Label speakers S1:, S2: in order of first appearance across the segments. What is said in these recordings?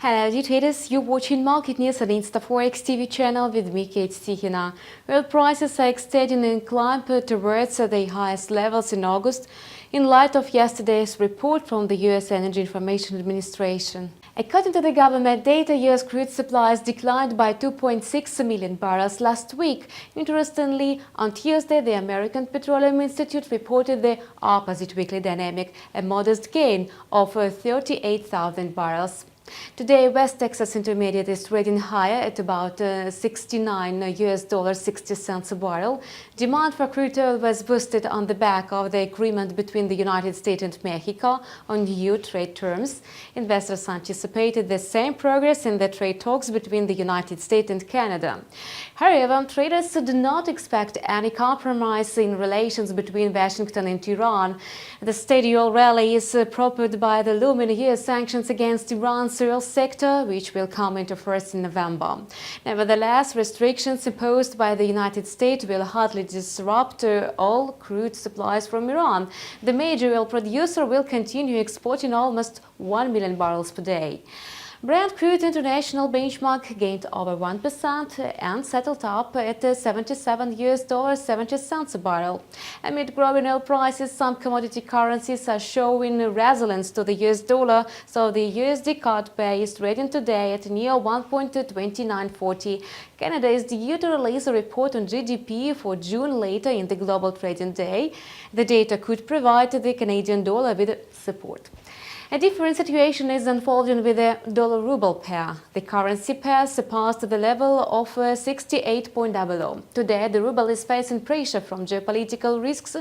S1: Hello dear traders, you're watching Market News on InstaForex TV channel with me, Kate Tichina. Oil prices are extending in climb towards the highest levels in August in light of yesterday's report from the US Energy Information Administration. According to the government data, US crude supplies declined by 2.6 million barrels last week. Interestingly, on Tuesday, the American Petroleum Institute reported the opposite weekly dynamic, a modest gain of 38,000 barrels. Today, West Texas Intermediate is trading higher at about $69.60 a barrel. Demand for crude oil was boosted on the back of the agreement between the United States and Mexico on new trade terms. Investors anticipated the same progress in the trade talks between the United States and Canada. However, traders do not expect any compromise in relations between Washington and Tehran. The steady oil rally is propelled by the looming US sanctions against Iran's oil sector, which will come into force in November. Nevertheless, restrictions imposed by the United States will hardly disrupt all crude supplies from Iran. The major oil producer will continue exporting almost 1 million barrels per day. Brent crude international benchmark gained over 1% and settled up at $77.70 a barrel. Amid growing oil prices, some commodity currencies are showing resilience to the US dollar, so the USD card pair is trading today at near 1.2940. Canada is due to release a report on GDP for June later in the global trading day. The data could provide the Canadian dollar with support. A different situation is unfolding with the dollar-ruble pair. The currency pair surpassed the level of 68.00. Today, the ruble is facing pressure from geopolitical risks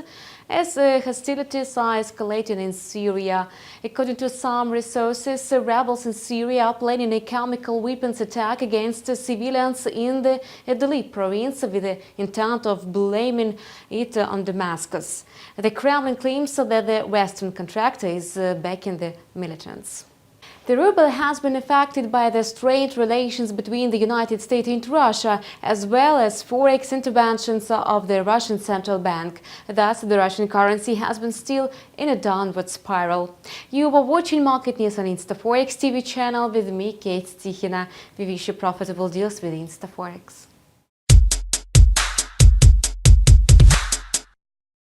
S1: as hostilities are escalating in Syria. According to some resources, rebels in Syria are planning a chemical weapons attack against civilians in the Idlib province with the intent of blaming it on Damascus. The Kremlin claims that the Western contractor is backing the militants. The ruble has been affected by the strained relations between the United States and Russia, as well as forex interventions of the Russian central bank. Thus, the Russian currency has been still in a downward spiral. You were watching Market News on InstaForex TV channel with me, Kate Tichina. We wish you profitable deals with InstaForex.